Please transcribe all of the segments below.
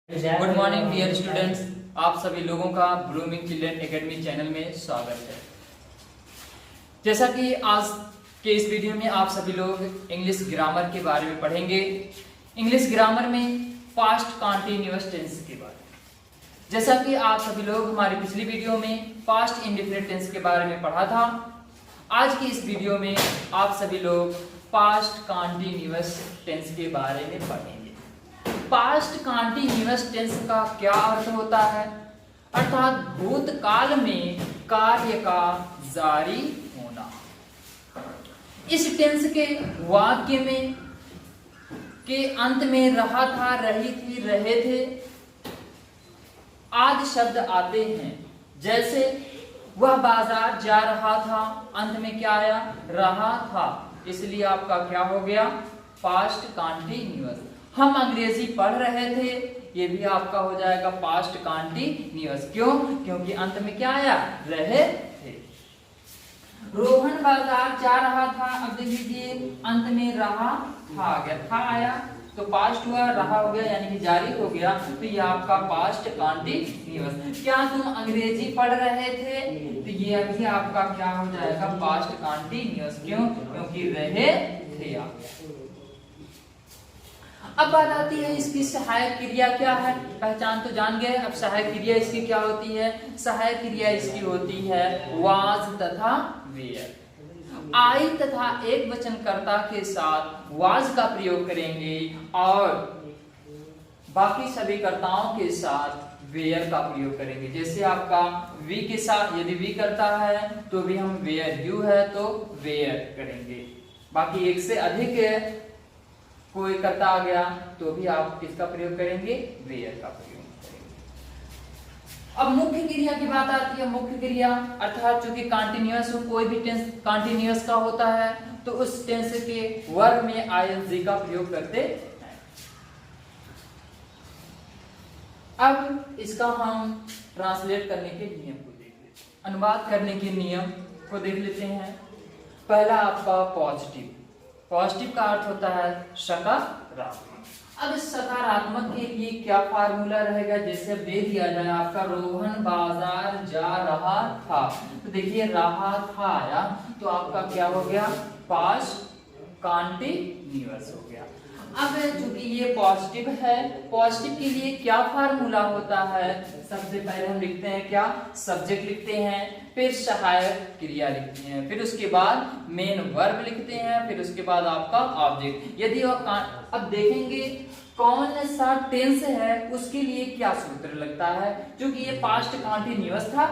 Good morning dear students, आप सभी लोगों का ब्लूमिंग चिल्ड्रन एकेडमी चैनल में स्वागत है। जैसा कि आज के इस वीडियो में आप सभी लोग इंग्लिश ग्रामर के बारे में पढ़ेंगे। इंग्लिश ग्रामर में पास्ट कंटीन्यूअस टेंस के बारे में। जैसा कि आप सभी लोग हमारी पिछली वीडियो में पास्ट इंडेफिनिट टेंस के बारे में पढ़ा था, आज की इस वीडियो में आप सभी लोग पास्ट कंटीन्यूअस टेंस के बारे में पढ़ेंगे। पास्ट कंटीन्यूअस टेंस का क्या अर्थ होता है? अर्थात भूतकाल में कार्य का जारी होना। इस टेंस के वाक्य में के अंत में रहा था, रही थी, रहे थे आदि शब्द आते हैं। जैसे वह बाजार जा रहा था, अंत में क्या आया? रहा था, इसलिए आपका क्या हो गया? Past continuous. हम अंग्रेजी पढ़ रहे थे, ये भी आपका हो जाएगा पास्ट कंटीन्यूअस। क्यों? क्योंकि अंत में क्या आया? रहे थे। रोहन बाजार जा रहा था, अब देख लीजिए अंत में रहा था आ गया, था आया तो पास्ट हुआ, रहा हो गया यानी कि जारी हो गया, तो ये आपका पास्ट कंटीन्यूअस। क्या तुम अंग्रेजी पढ़ रहे थे? तो ये अभी आपका क्या हो जाएगा? Past continuous. क्यों? क्योंकि रहे थे आ गया। अब बात आती है इसकी सहायक क्रिया क्या है? पहचान तो जान गए, अब सहायक क्रिया इसकी क्या होती है? सहायक क्रिया इसकी होती है वाज तथा वेयर। आई तथा एक वचनकर्ता के साथ वाज का प्रयोग करेंगे और बाकी सभी कर्ताओं के साथ वेयर का प्रयोग करेंगे। जैसे आपका वी के साथ यदि वी करता है तो भी हम वेयर, यू है तो वेयर करेंगे। बाकी एक से अधिक कोई करता आ गया तो भी आप किसका प्रयोग करेंगे? वेयर का प्रयोग करेंगे। अब मुख्य क्रिया की बात आती है। मुख्य क्रिया अर्थात जो कि कंटीन्यूअस हो, कोई भी टेंस कंटीन्यूअस का होता है तो उस टेंस के वर्ब में आईएनजी का प्रयोग करते हैं। अब इसका हम ट्रांसलेट करने के नियम को देख लेते हैं, अनुवाद करने के नियम को देख लेते हैं। पहला आपका पॉजिटिव। पॉजिटिव का अर्थ होता है सकारात्मक। अब इस सकारात्मक के लिए क्या फार्मूला रहेगा? जैसे दे दिया जाए आपका रोहन बाजार जा रहा था, तो देखिए रहा था आया तो आपका क्या हो गया? पास्ट कंटीन्यूअस हो गया। अब चूंकि ये पॉजिटिव है, पॉजिटिव के लिए क्या फार्मूला होता है? सबसे पहले हम लिखते हैं क्या? सब्जेक्ट लिखते हैं, फिर सहायक क्रिया लिखते हैं, फिर उसके बाद मेन वर्ब लिखते हैं, फिर उसके बाद आपका ऑब्जेक्ट। यदि अब देखेंगे कौन सा टेंस है उसके लिए क्या सूत्र लगता है। क्योंकि ये पास्ट कंटीन्यूअस था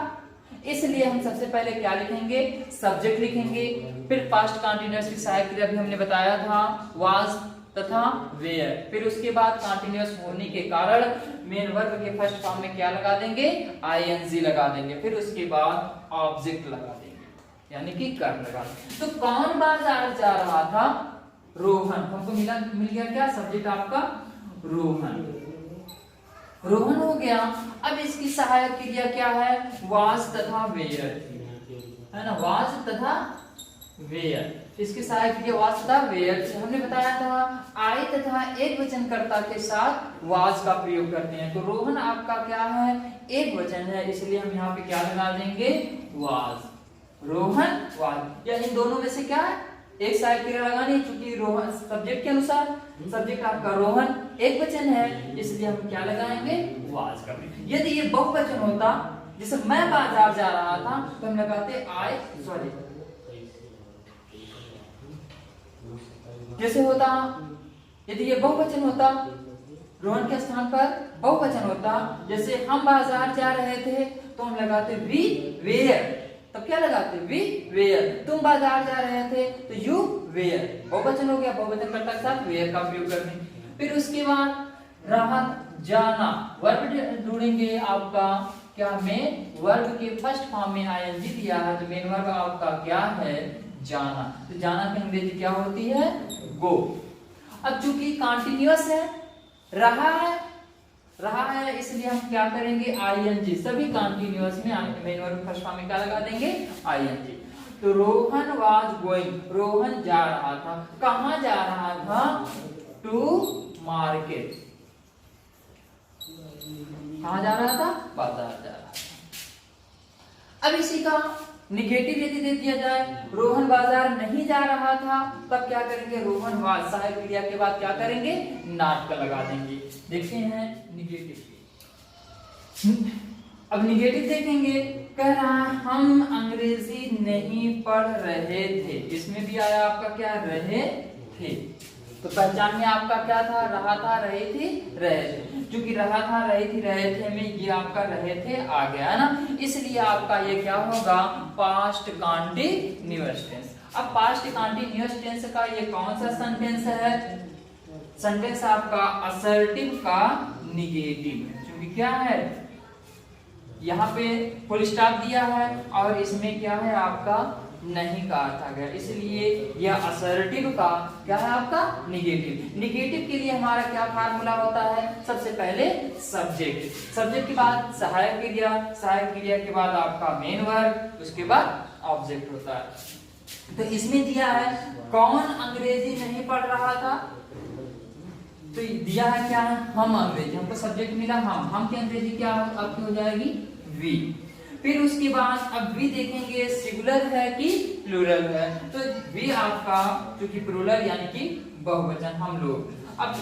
इसलिए हम सबसे पहले क्या लिखेंगे? सब्जेक्ट लिखेंगे, फिर पास्ट कंटीन्यूअस की सहायक क्रिया भी हमने बताया था वाज तथा वेयर, फिर उसके बाद कंटीन्यूअस होने के कारण मेन वर्ब के फर्स्ट फॉर्म में क्या लगा देंगे? आईएनजी लगा देंगे, फिर उसके बाद ऑब्जेक्ट लगा देंगे यानी कि कर लगा देंगे। तो कौन बाजार जा रहा था? रोहन। हमको मिल गया क्या? सब्जेक्ट आपका रोहन। रोहन हो गया। अब इसकी सहायक क्रिया क्या है? वाज तथा वेयर है ना, वाज तथा वेयर। इसकी सहायक क्रिया वाज तथा वेयर। हमने बताया था आई तथा एक वचनकर्ता के साथ वाज का प्रयोग करते हैं। तो रोहन आपका क्या है? एक वचन है, इसलिए हम यहाँ पे क्या लगा देंगे? वाज। रोहन वाज, या इन दोनों में से क्या है? एक सहायक क्रिया लगानी, चूंकि रोहन सब्जेक्ट के अनुसार सब्जेक्ट आपका रोहन एक वचन है इसलिए हम क्या लगाएंगे? वाज का। यदि ये बहुवचन होता, जैसे मैं बाजार जा रहा था, तो हम लगाते आई, सॉरी जैसे होता यदि ये बहुवचन होता, रोहन के स्थान पर बहुवचन होता, जैसे हम बाजार जा रहे थे तो हम लगाते वी वेयर, तब क्या लगाते? We were. तुम बाजार जा रहे थे तो यू वेयर, बहुवचन हो गया, बहुवचन कर्ता के साथ वेयर का प्रयोग करते। फिर उसके बाद रहा जाना, वर्ब ढूंढेंगे आपका क्या? मेन वर्ब के फर्स्ट फॉर्म में आईएनजी दिया है तो मेन वर्ब आपका क्या है? जाना। तो जाना की अंग्रेजी क्या होती है? गो। अब चूंकि कंटीन्यूअस है, रहा है इसलिए हम क्या करेंगे? आईएनजी। सभी कंटीन्यूअस में मेन वर्ब फर्स्ट फॉर्म में क्या लगा देंगे? आईएनजी। तो रोहन वाज गोइंग, रोहन जा रहा था। कहां जा रहा था? To market. कहाँ जा रहा था? बाजार जा रहा था। अब इसी का निगेटिव यदि दे दिया जाए, रोहन बाजार नहीं जा रहा था, तब क्या करेंगे? रोहन सहायक क्रिया के बाद क्या करेंगे? नॉट का लगा देंगे। देखते हैं निगेटिव। अब निगेटिव देखेंगे, कह रहा है हम अंग्रेजी नहीं पढ़ रहे थे। इसमें भी आया आपका क्या? रहे थे। तो पहचान में आपका क्या था? रहा था, रहे थे, रहे थे। क्योंकि रहा था, रही थी, रहे थे में ये आपका रहे थे आ गया है ना, इसलिए आपका ये क्या होगा? Past continuous tense. अब पास्ट कंटीन्यूअस टेंस का ये कौन सा सेंटेंस है? सेंटेंस आपका असर्टिव का निगेटिव है। क्योंकि क्या है, यहाँ पे फुल स्टॉप दिया है और इसमें क्या है आपका? नहीं का अर्थ आ गया, इसलिए यह असर्टिव का क्या है आपका? निगेटिव। निगेटिव के लिए हमारा क्या फार्मूला होता है? सबसे पहले सब्जेक्ट, सब्जेक्ट के बाद सहायक क्रिया, सहायक क्रिया के बाद आपका मेन वर्ब, उसके बाद ऑब्जेक्ट होता है। तो इसमें दिया है कौन अंग्रेजी नहीं पढ़ रहा था, तो दिया है क्या है? हम अंग्रेजी, हमको सब्जेक्ट मिला हम की अंग्रेजी क्या आपकी हो जाएगी? वी। फिर उसके बाद अब वी देखेंगे सिंगुलर है कि प्लूरल है, तो वी आपका क्योंकि प्लूरल यानी कि बहुवचन हम लोग। अब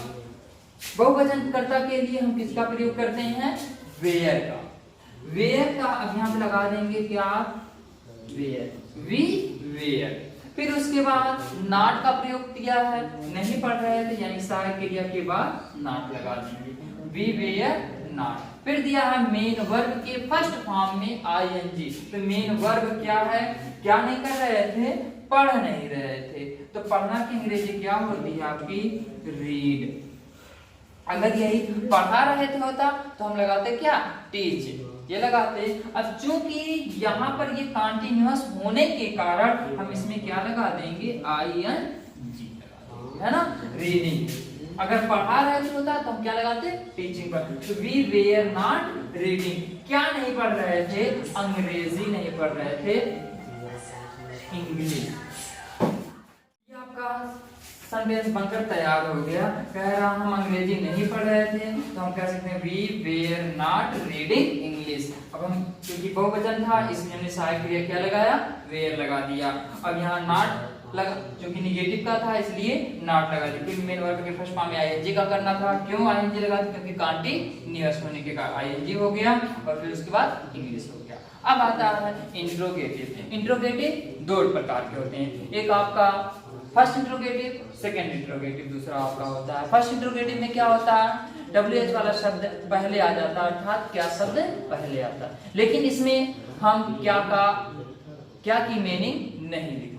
बहुवचन कर्ता के लिए हम किसका प्रयोग करते हैं? वेयर का। वेयर का अब यहाँ पे लगा देंगे क्या? Were, we were. फिर उसके बाद नॉट का प्रयोग किया है, नहीं पढ़ रहे थे यानी सहायक क्रिया के बाद नॉट लगा देंगे, वी वेयर नॉट। फिर दिया है मेन वर्ब के फर्स्ट फॉर्म में आईएनजी, तो मेन वर्ब क्या है? क्या नहीं कर रहे थे? पढ़ नहीं रहे थे। तो पढ़ना की अंग्रेजी क्या होती है आपकी? रीड। अगर यही पढ़ा रहे थे होता तो हम लगाते क्या? टीच, ये लगाते। अब चूंकि यहाँ पर ये कंटिन्यूअस होने के कारण हम इसमें क्या लगा देंगे? आईएनजी लगा देंगे, है ना? रीडिंग। अगर पढ़ा रहे थे होता तो हम क्या लगाते? टीचिंग पर। तो वी वेयर नॉट रीडिंग, क्या नहीं पढ़ रहे थे? अंग्रेजी नहीं पढ़ रहे थे, इंग्लिश। ये आपका सेंटेंस बनकर तैयार हो गया। कह रहा हम अंग्रेजी नहीं पढ़ रहे थे, तो हम कह सकते हैं we were not reading English. अब हम क्योंकि बहुवचन था इसलिए हमने सहायक क्रिया क्या लगाया? वेयर लगा दिया। अब यहाँ नॉट लगा, क्योंकि निगेटिव का था इसलिए नॉट लगा दिया। फिर मेन वर्ब के फर्स्ट फॉर्म में आईएनजी का करना था। क्यों आईएनजी लगा दिया? क्योंकि कंटीन्यूअस होने के कारण आईएनजी हो गया और फिर उसके बाद इंग्लिश हो गया। अब आता है इंट्रोगेटिव। इंट्रोगेटिव दो प्रकार के होते हैं, एक आपका फर्स्ट इंट्रोगेटिव, सेकंड इंट्रोगेटिव दूसरा आपका होता है। फर्स्ट इंट्रोगेटिव में क्या होता है? WH वाला शब्द पहले आ जाता है, अर्थात क्या शब्द पहले आता है, लेकिन इसमें हम क्या की मीनिंग नहीं लिखते।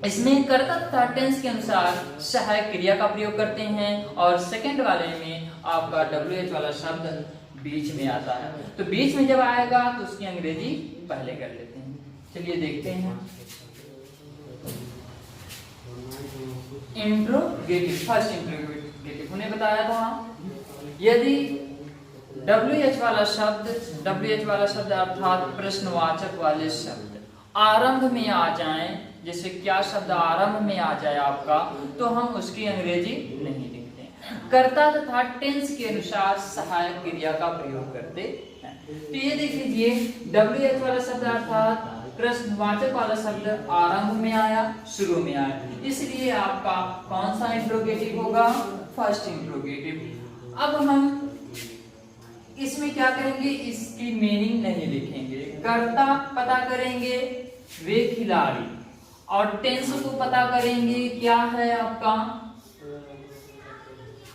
इसमें कर्ता तथा टेंस के अनुसार सहायक क्रिया का प्रयोग करते हैं और सेकंड वाले में आपका WH वाला शब्द बीच में आता है। तो बीच में जब आएगा तो उसकी अंग्रेजी पहले कर लेते हैं। चलिए देखते हैं। इंट्रोगेटिव, फर्स्ट इंट्रोगेटिव उन्हें बताया था, यदि WH वाला शब्द अर्थात प्रश्नवाचक वाले शब्द आरंभ में आ जाएं, जैसे क्या शब्द आरंभ में आ जाए आपका, तो हम उसकी अंग्रेजी नहीं लिखते। कर्ता तथा टेंस के अनुसार सहायक क्रिया का प्रयोग करते हैं। तो ये देख लीजिए, WH वाला शब्द अर्थात प्रश्नवाचक वाला शब्द आरंभ में आया, शुरू में आया, इसलिए आपका कौन सा इंट्रोगेटिव होगा? First interrogative. अब हम इसमें क्या करेंगे? इसकी मीनिंग नहीं लिखेंगे, कर्ता पता करेंगे वे खिलाड़ी, और टेंस को पता करेंगे क्या है आपका,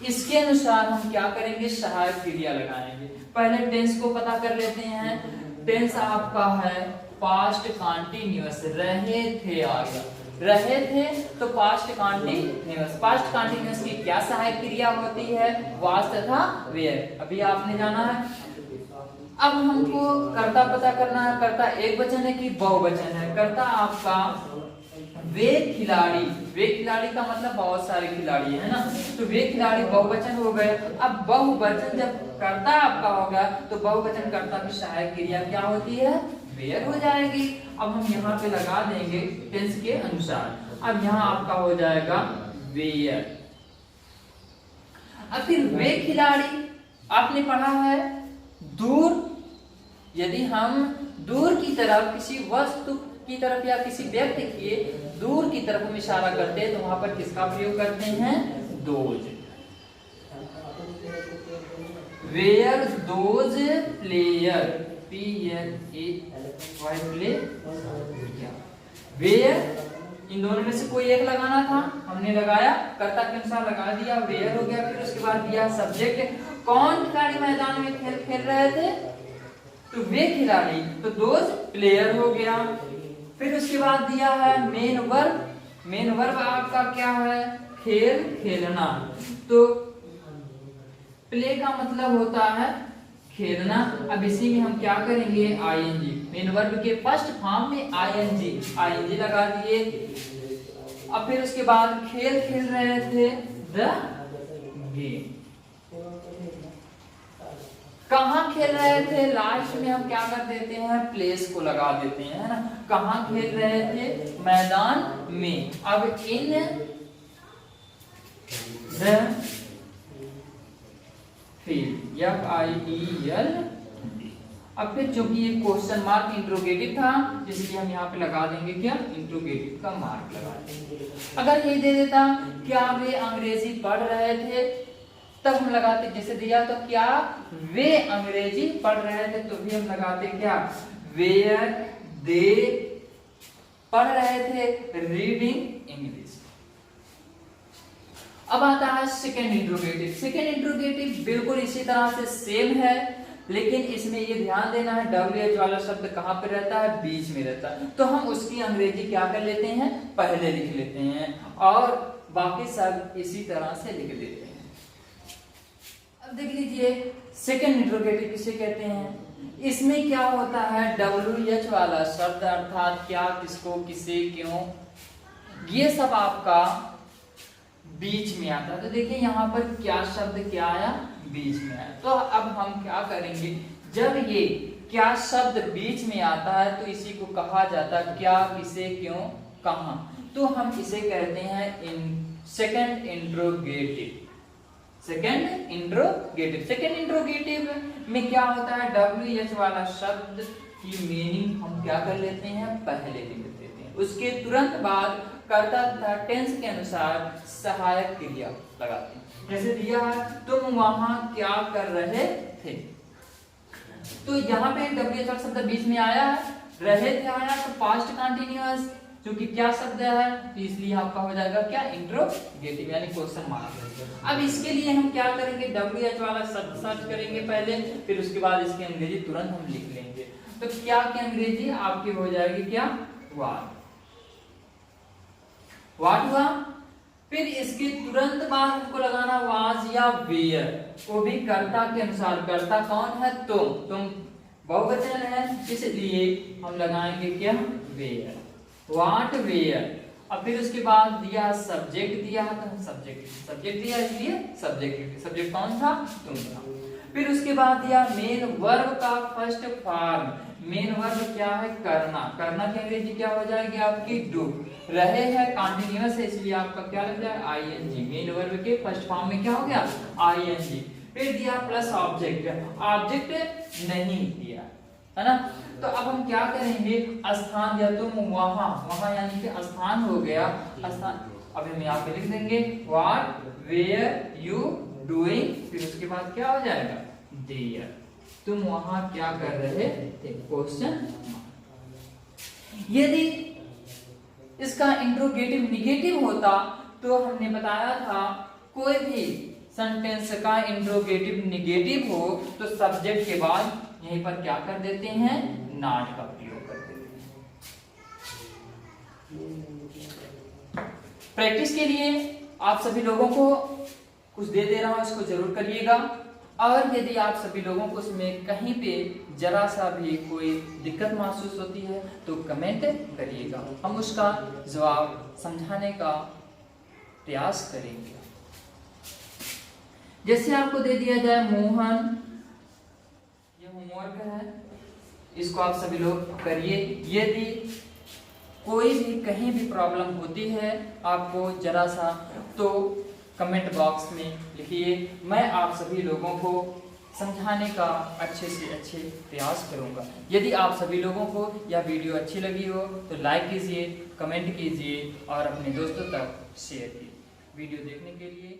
इसके अनुसार हम क्या करेंगे? सहायक क्रिया लगाएंगे। पहले टेंस को पता कर लेते हैं। टेंस आपका है पास्ट कंटीन्यूअस, रहे थे आ गया, रहे थे तो पास्ट कंटीन्यूअस। पास्ट कंटीन्यूअस की क्या सहायक क्रिया होती है? वाज तथा वेयर, अभी आपने जाना है। अब हमको कर्ता पता करना है, कर्ता एक वचन है कि बहुवचन है। कर्ता आपका वे खिलाड़ी, वे खिलाड़ी का मतलब बहुत सारे खिलाड़ी है ना, तो वे खिलाड़ी बहुवचन हो गए। अब बहुवचन जब कर्ता आपका होगा तो बहुवचन कर्ता की सहायक क्रिया क्या होती है? वेयर हो जाएगी। अब हम यहाँ पे लगा देंगे टेंस के अनुसार। अब यहाँ आपका हो जाएगा वेयर। अब फिर वे खिलाड़ी, आपने पढ़ा है दूर, यदि हम दूर की तरफ किसी वस्तु की तरफ या किसी व्यक्ति के दूर की तरफ हम इशारा करते हैं तो वहां पर किसका प्रयोग करते हैं? Those. Where those player, PLAY play, where, इन दोनों में से कोई एक लगाना था, हमने लगाया, कर्ता के अनुसार लगा दिया, वेयर हो गया। फिर उसके बाद दिया सब्जेक्ट, कौन खिलाड़ी मैदान में खेल रहे थे? तो वे खिलाड़ी, तो दोज प्लेयर हो गया। फिर उसके बाद दिया है मेन वर्ब, मेन वर्ब आपका क्या है? खेल, खेलना। तो प्ले का मतलब होता है खेलना। अब इसी में हम क्या करेंगे? आईएनजी, मेन वर्ब के फर्स्ट फॉर्म में आईएनजी लगा दिए। अब फिर उसके बाद खेल खेल रहे थे, द गेम। कहाँ खेल रहे थे? लास्ट में हम क्या कर देते हैं? प्लेस को लगा देते हैं, है ना। कहाँ खेल रहे थे? मैदान में। अब इन द फील्ड, FIEL। अब फिर चूंकि ये क्वेश्चन मार्क इंट्रोगेटिव था इसलिए हम यहाँ पे लगा देंगे क्या? इंट्रोगेटिव का मार्क लगा देंगे। अगर ये दे देता क्या वे अंग्रेजी पढ़ रहे थे, तब हम लगाते, जैसे दिया तो क्या वे अंग्रेजी पढ़ रहे थे, तो भी हम लगाते क्या? वेयर दे पढ़ रहे थे रीडिंग इंग्लिश। अब आता है सेकेंड इंट्रोगेटिव। सेकेंड इंट्रोगेटिव बिल्कुल इसी तरह से सेम है, लेकिन इसमें ये ध्यान देना है WH वाला शब्द कहाँ पे रहता है? बीच में रहता है। तो हम उसकी अंग्रेजी क्या कर लेते हैं? पहले लिख लेते हैं और बाकी सब इसी तरह से लिख देते हैं। अब देख लीजिए सेकेंड इंट्रोगेटिव किसे कहते हैं? इसमें क्या होता है? WH वाला शब्द अर्थात क्या, किसको, किसे, क्यों, ये सब आपका बीच में आता है। तो देखिए यहाँ पर क्या शब्द क्या आया? बीच में आया। तो अब हम क्या करेंगे? जब ये क्या शब्द बीच में आता है तो इसी को कहा जाता है क्या, किसे, क्यों, कहां। तो हम इसे कहते हैं second interrogative. Second interrogative, second interrogative में क्या होता है? WH वाला शब्द की मीनिंग हम क्या कर लेते हैं? पहले लिख देते हैं। उसके तुरंत बाद कर्ता तथा टेंस के अनुसार सहायक क्रिया लगाते हैं। जैसे दिया है तुम वहां क्या कर रहे थे, तो यहाँ पे WH वाला शब्द बीच में आया है, रहे थे आया तो पास्ट कंटिन्यूअस, क्योंकि क्या शब्द है तो इसलिए आपका हो जाएगा क्या? इंट्रोगेटिव यानी क्वेश्चन मार्क। अब इसके लिए हम क्या करेंगे? WH वाला शब्द सर्च करेंगे पहले, फिर उसके बाद इसकी अंग्रेजी तुरंत हम लिख लेंगे। तो क्या की अंग्रेजी आपकी हो जाएगी क्या? वाट हुआ। फिर इसके तुरंत बाद हमको लगाना वाज या वेयर, वो भी कर्ता के अनुसार। कर्ता कौन है? तुम बहुवचन है इसलिए हम लगाएंगे क्या? Were, what were. अब फिर उसके बाद दिया सब्जेक्ट, दिया तो सब्जेक्ट दिया इसलिए सब्जेक्ट कौन था? तुम था। फिर उसके बाद दिया मेन वर्ब का फर्स्ट फॉर्म। मेन वर्ब क्या है? करना। करना की अंग्रेजी क्या हो जाएगी आपकी? डू। रहे हैं कंटिन्यूअस है इसलिए आपका क्या लग जाएगा? ING। मेन वर्ब के फर्स्ट फॉर्म में क्या हो गया? ING। फिर दिया प्लस ऑब्जेक्ट, ऑब्जेक्ट नहीं दिया, है ना। तो अब हम क्या करेंगे? स्थान दिया, तुम वहां यानी कि स्थान हो गया। स्थान अब हम यहाँ पे लिख देंगे व्हाट वेयर यू डूइंग, फिर उसके बाद क्या हो जाएगा? देयर। तुम वहां क्या कर रहे थे? क्वेश्चन। यदि इसका इंट्रोगेटिव निगेटिव होता तो हमने बताया था कोई भी सेंटेंस का इंट्रोगेटिव निगेटिव हो तो सब्जेक्ट के बाद यहीं पर क्या कर देते हैं? नॉट का प्रयोग कर देते हैं। प्रैक्टिस के लिए आप सभी लोगों को कुछ दे रहा हूं, इसको जरूर करिएगा। और यदि आप सभी लोगों को इसमें कहीं पे जरा सा भी कोई दिक्कत महसूस होती है तो कमेंट करिएगा, हम उसका जवाब समझाने का प्रयास करेंगे। जैसे आपको दे दिया जाए मोहन, ये होमवर्क है, इसको आप सभी लोग करिए। यदि कोई भी कहीं भी प्रॉब्लम होती है आपको जरा सा, तो कमेंट बॉक्स में लिखिए। मैं आप सभी लोगों को समझाने का अच्छे से अच्छे प्रयास करूंगा। यदि आप सभी लोगों को यह वीडियो अच्छी लगी हो तो लाइक कीजिए, कमेंट कीजिए और अपने दोस्तों तक शेयर कीजिए। वीडियो देखने के लिए